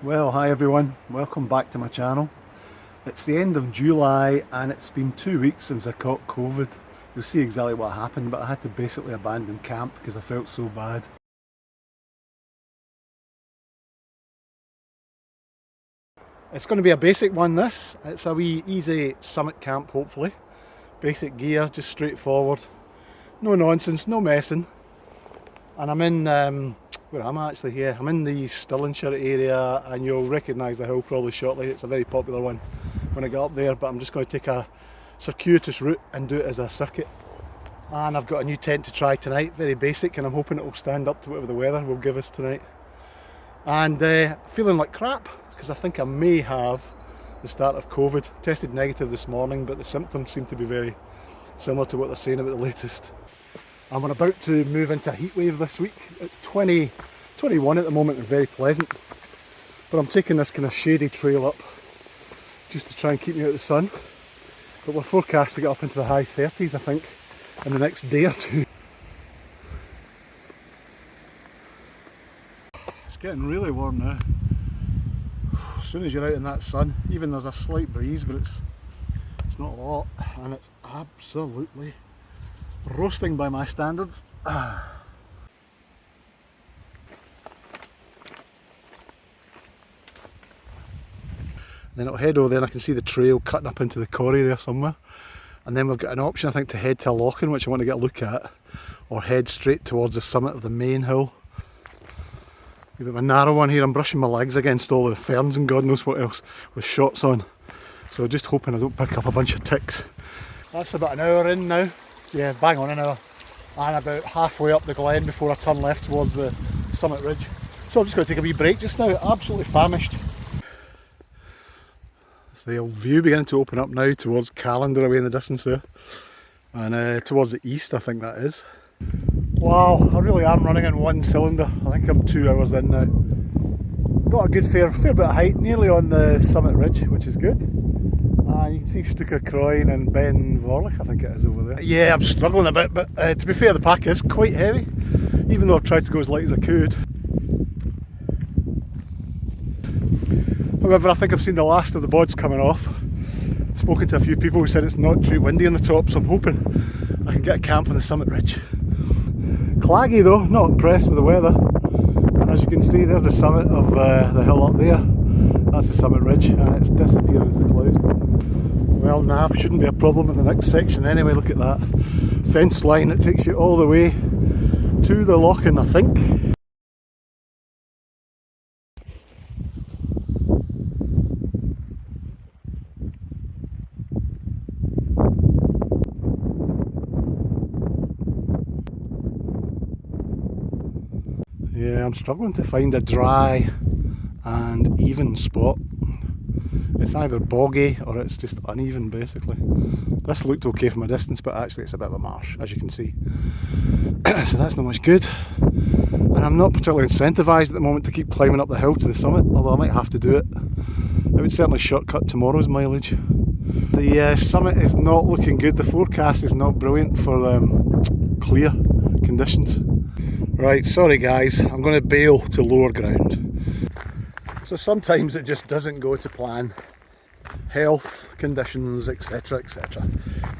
Well, hi everyone, welcome back to my channel. It's the end of July and it's been 2 weeks since I caught COVID. You'll see exactly what happened, but I had to basically abandon camp because I felt so bad. It's going to be a basic one, this. It's a wee easy summit camp, hopefully. Basic gear, just straightforward. No nonsense, no messing. And I'm in, where am I actually here? I'm in the Stirlingshire area and you'll recognise the hill probably shortly. It's a very popular one when I get up there, but I'm just going to take a circuitous route and do it as a circuit. And I've got a new tent to try tonight, very basic, and I'm hoping it will stand up to whatever the weather will give us tonight. And feeling like crap, because I think I may have the start of COVID. Tested negative this morning, but the symptoms seem to be very similar to what they're saying about the latest. I'm about to move into a heat wave this week. It's 21 at the moment and very pleasant. But I'm taking this kind of shady trail up just to try and keep me out of the sun. But we're forecast to get up into the high 30s, I think, in the next day or two. It's getting really warm now. As soon as you're out in that sun, even there's a slight breeze, but it's not a lot, and it's absolutely roasting by my standards. Then it'll head over there and I can see the trail cutting up into the corrie there somewhere. And then we've got an option, I think, to head to a lock-in, which I want to get a look at, or head straight towards the summit of the main hill. A bit of a narrow one here. I'm brushing my legs against all the ferns and God knows what else with shots on. So just hoping I don't pick up a bunch of ticks. That's about an hour in now. Yeah, bang on an hour. And about halfway up the glen before I turn left towards the summit ridge. So I'm just going to take a wee break just now. Absolutely famished. So the old view beginning to open up now towards Callander away in the distance there. And towards the east, I think that is. Wow, I really am running in one cylinder. I think I'm 2 hours in now. Got a good fair bit of height, nearly on the summit ridge, which is good. You can see Stuka Croyne and Ben Vorlich, I think it is over there. Yeah, I'm struggling a bit, but to be fair, the pack is quite heavy, even though I've tried to go as light as I could. However, I think I've seen the last of the bods coming off. Spoken to a few people who said it's not too windy on the top, so I'm hoping I can get a camp on the summit ridge. Claggy though, not impressed with the weather. And as you can see, there's the summit of the hill up there. That's the summit ridge, and it's disappeared into the cloud. Well, nav shouldn't be a problem in the next section anyway. Look at that fence line that takes you all the way to the lock-in, I think. Yeah, I'm struggling to find a dry and even spot. It's either boggy or it's just uneven basically. This looked okay from a distance, but actually it's a bit of a marsh, as you can see. So that's not much good. And I'm not particularly incentivised at the moment to keep climbing up the hill to the summit, although I might have to do it. It would certainly shortcut tomorrow's mileage. The summit is not looking good. The forecast is not brilliant for clear conditions. Right, sorry guys, I'm going to bail to lower ground. So sometimes it just doesn't go to plan. Health, conditions, etc, etc.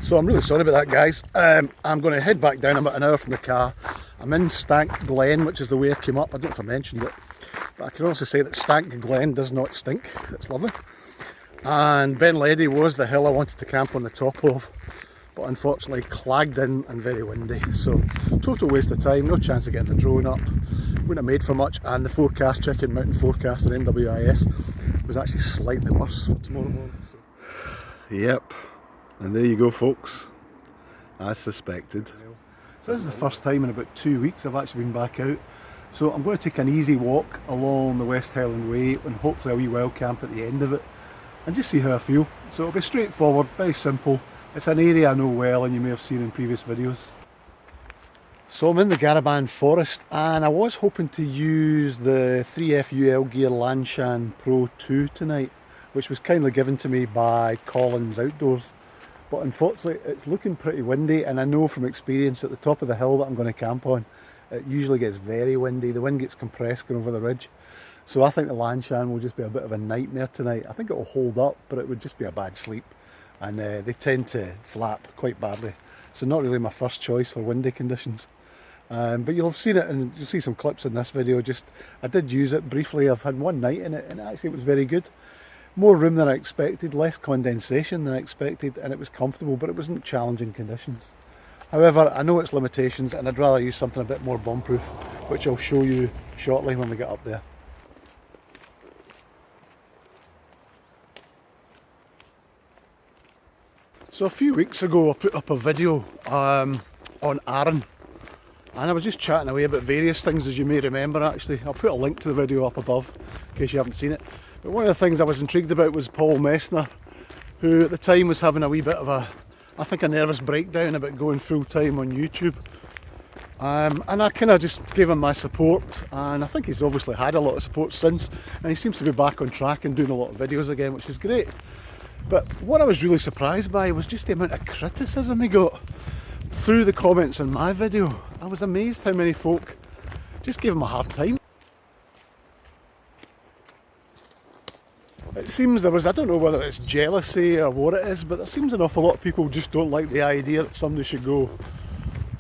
So I'm really sorry about that, guys. I'm going to head back down about an hour from the car. I'm in Stank Glen, which is the way I came up. I don't know if I mentioned it, but I can also say that Stank Glen does not stink. It's lovely. And Ben Ledy was the hill I wanted to camp on the top of, but unfortunately clagged in and very windy. So total waste of time, no chance of getting the drone up. Wouldn't have made for much, and the forecast, checking mountain forecast on NWIS, was actually slightly worse for tomorrow morning. So. Yep, and there you go folks, as suspected. So this is the first time in about 2 weeks I've actually been back out. So I'm going to take an easy walk along the West Highland Way and hopefully a wee wild camp at the end of it and just see how I feel. So it'll be straightforward, very simple. It's an area I know well and you may have seen in previous videos. So I'm in the Garaban Forest and I was hoping to use the 3FUL Gear Lanshan Pro 2 tonight, which was kindly given to me by Collins Outdoors. But unfortunately it's looking pretty windy, and I know from experience at the top of the hill that I'm going to camp on, it usually gets very windy. The wind gets compressed going over the ridge. So I think the Lanshan will just be a bit of a nightmare tonight. I think it will hold up, but it would just be a bad sleep. And they tend to flap quite badly. So not really my first choice for windy conditions. But you'll have seen it, and you'll see some clips in this video. I did use it briefly. I've had one night in it, and actually it was very good. More room than I expected, less condensation than I expected, and it was comfortable, but it wasn't challenging conditions. However, I know its limitations, and I'd rather use something a bit more bomb-proof, which I'll show you shortly when we get up there. So a few weeks ago I put up a video on Arran, and I was just chatting away about various things, as you may remember. Actually, I'll put a link to the video up above in case you haven't seen it. But one of the things I was intrigued about was Paul Messner, who at the time was having a wee bit of I think a nervous breakdown about going full time on YouTube. And I kind of just gave him my support, and I think he's obviously had a lot of support since, and he seems to be back on track and doing a lot of videos again, which is great. But what I was really surprised by was just the amount of criticism he got through the comments on my video. I was amazed how many folk just gave him a hard time. It seems there was, I don't know whether it's jealousy or what it is, but there seems an awful lot of people just don't like the idea that somebody should go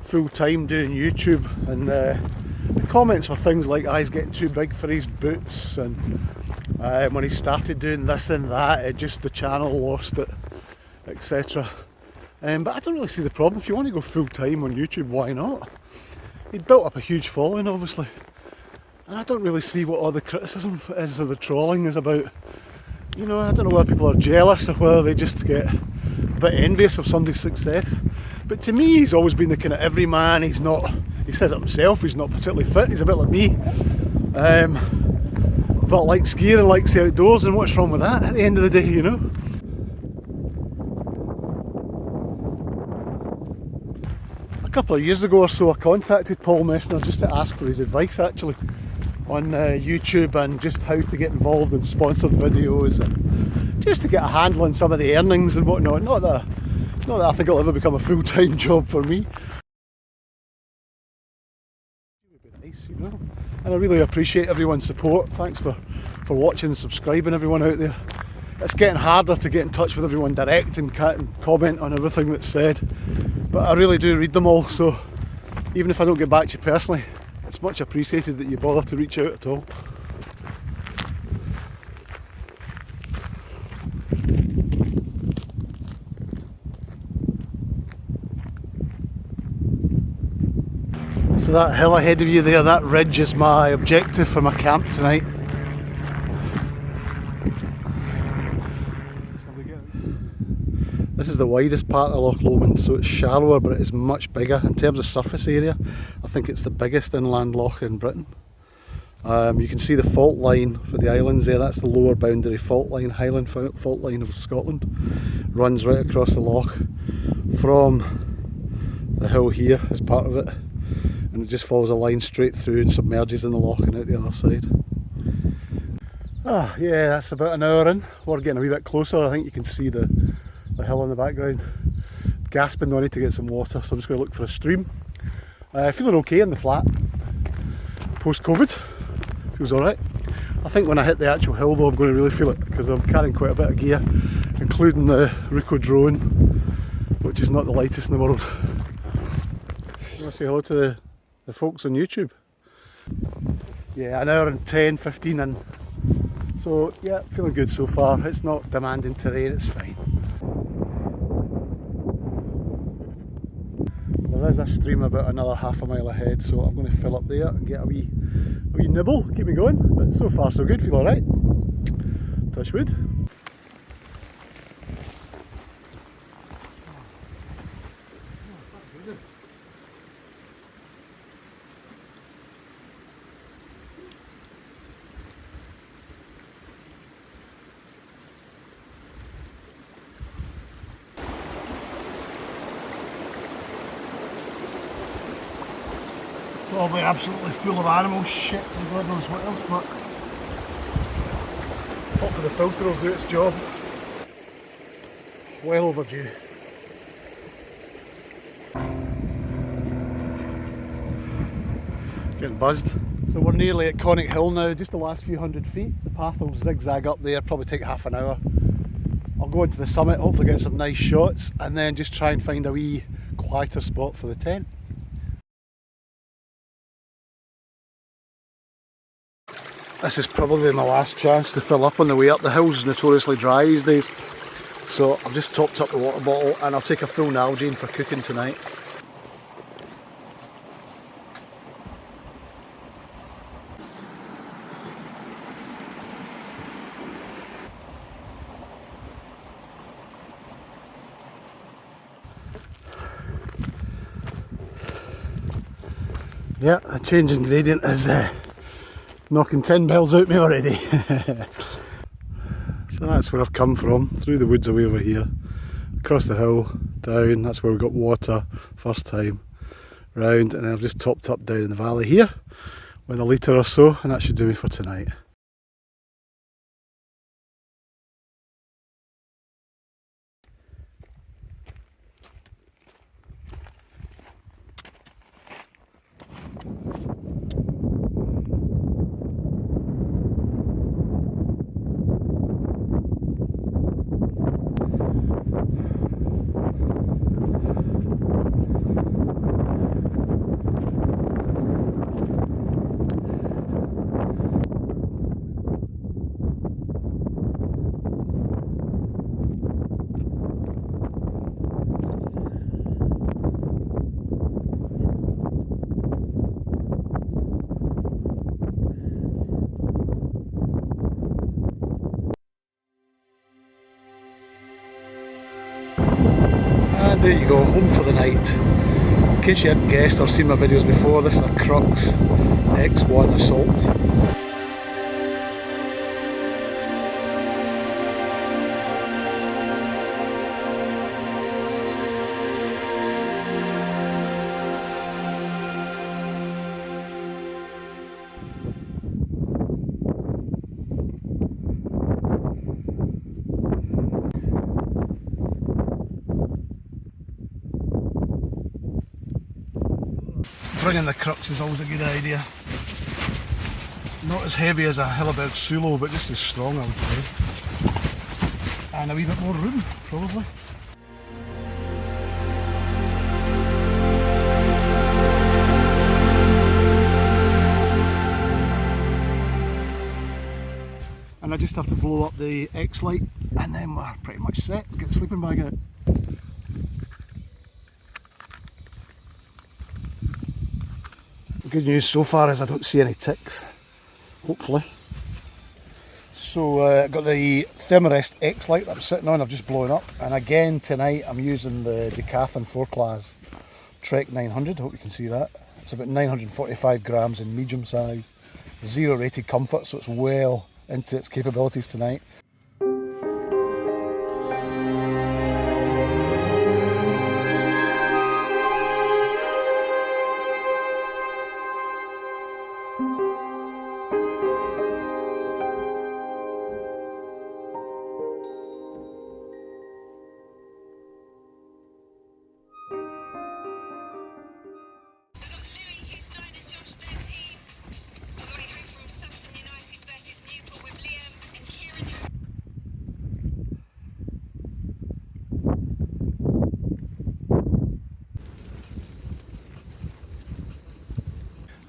full time doing YouTube. And the comments were things like, he's getting too big for his boots, and when he started doing this and that, the channel lost it, etc. But I don't really see the problem. If you want to go full time on YouTube, why not? He'd built up a huge following, obviously, and I don't really see what all the criticism is or the trolling is about. You know, I don't know whether people are jealous or whether they just get a bit envious of somebody's success. But to me, he's always been the kind of everyman. He says it himself, he's not particularly fit, he's a bit like me. But likes gear and likes the outdoors, and what's wrong with that at the end of the day, you know? A couple of years ago or so, I contacted Paul Messner just to ask for his advice, actually, on YouTube, and just how to get involved in sponsored videos, and just to get a handle on some of the earnings and whatnot. Not that I think it'll ever become a full-time job for me. It would be nice, you know. And I really appreciate everyone's support. Thanks for watching and subscribing, everyone out there. It's getting harder to get in touch with everyone direct and comment on everything that's said, but I really do read them all, so even if I don't get back to you personally, it's much appreciated that you bother to reach out at all. So that hill ahead of you there, that ridge, is my objective for my camp tonight. This is the widest part of Loch Lomond, so it's shallower, but it is much bigger in terms of surface area. I think it's the biggest inland loch in Britain. You can see the fault line for the islands there. That's the lower boundary fault line, Highland fault line of Scotland. Runs right across the loch from the hill here as part of it, and it just follows a line straight through and submerges in the loch and out the other side. Yeah, that's about an hour in. We're getting a wee bit closer. I think you can see the hill in the background. Gasping though, I need to get some water, so I'm just going to look for a stream. Feeling okay in the flat. Post-COVID, feels alright. I think when I hit the actual hill though, I'm going to really feel it, because I'm carrying quite a bit of gear, including the Ruko drone, which is not the lightest in the world. You want to say hello to the folks on YouTube? Yeah, an hour and 10, 15 in. So yeah, feeling good so far. It's not demanding terrain, it's fine. There is a stream about another half a mile ahead, so I'm going to fill up there and get a wee nibble, keep me going. But so far so good, feel alright. Touch wood. Probably absolutely full of animal shit and God knows what else, but hopefully the filter will do its job. Well overdue. Getting buzzed. So we're nearly at Conic Hill now, just the last few hundred feet. The path will zigzag up there, probably take half an hour. I'll go into the summit, hopefully get some nice shots, and then just try and find a wee quieter spot for the tent. This is probably my last chance to fill up on the way up. The hill's notoriously dry these days, so I've just topped up the water bottle and I'll take a full Nalgene for cooking tonight. Yeah, a change in gradient is knocking 10 bells out me already. So that's where I've come from, through the woods away over here, across the hill, down, that's where we got water first time, round, and then I've just topped up down in the valley here with a litre or so, and that should do me for tonight. And there you go, home for the night. In case you hadn't guessed or seen my videos before, this is a Crux X1 Assault. Bringing the Crux is always a good idea. Not as heavy as a Hilleberg Sulo, but just as strong, I would say. And a wee bit more room, probably. And I just have to blow up the X light, and then we're pretty much set. Get the sleeping bag out. Good news so far is I don't see any ticks, hopefully. So I've got the Thermarest X light that I'm sitting on, I've just blown up. And again tonight I'm using the Decathlon 4-class Trek 900, hope you can see that. It's about 945 grams in medium size, 0 rated comfort, so it's well into its capabilities tonight.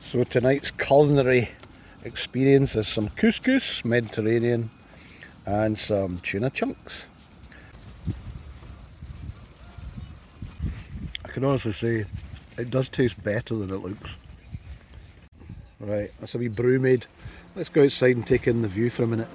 So tonight's culinary experience is some couscous, Mediterranean, and some tuna chunks. I can honestly say it does taste better than it looks. Right, that's a wee brew made. Let's go outside and take in the view for a minute.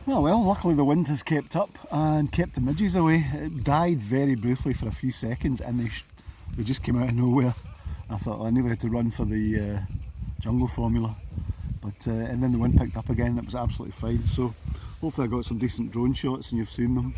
Oh well, luckily the wind has kept up and kept the midges away. It died very briefly for a few seconds and they just came out of nowhere. I thought I nearly had to run for the jungle formula, but and then the wind picked up again and it was absolutely fine. So hopefully I got some decent drone shots and you've seen them.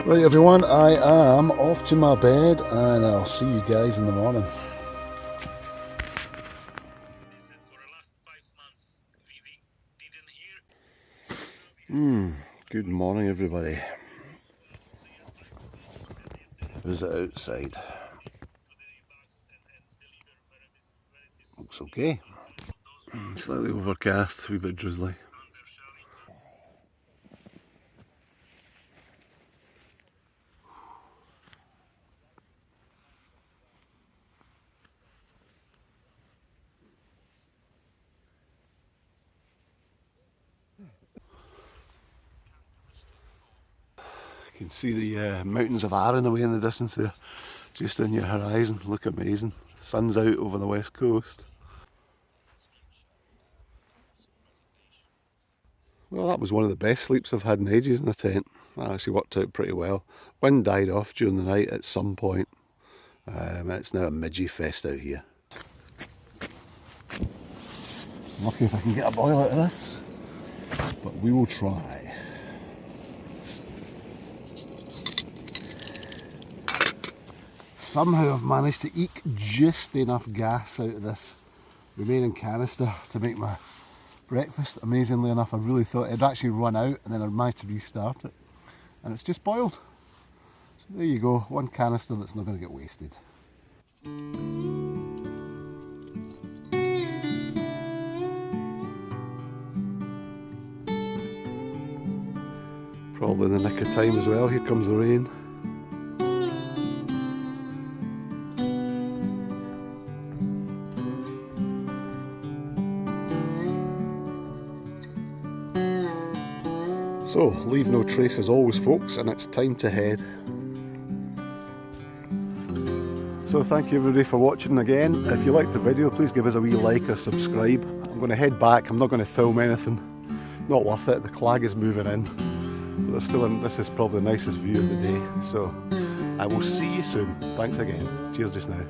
Right everyone, I am off to my bed and I'll see you guys in the morning. Good morning everybody. How's it outside? Looks okay. Slightly overcast, a wee bit drizzly. You can see the mountains of Arran away in the distance there, just in your horizon. Look amazing. Sun's out over the west coast. Well, that was one of the best sleeps I've had in ages in a tent. That actually worked out pretty well. Wind died off during the night at some point, and it's now a midgie fest out here. Lucky if I can get a boil out of this, but we will try. Somehow I've managed to eke just enough gas out of this remaining canister to make my breakfast. Amazingly enough, I really thought it'd actually run out and then I managed to restart it. And it's just boiled. So there you go, one canister that's not going to get wasted. Probably in the nick of time as well, here comes the rain. So, leave no trace as always folks, and it's time to head. So thank you everybody for watching again. If you liked the video, please give us a wee like or subscribe. I'm going to head back, I'm not going to film anything. Not worth it, the clag is moving in. But there's still this is probably the nicest view of the day. So I will see you soon. Thanks again. Cheers just now.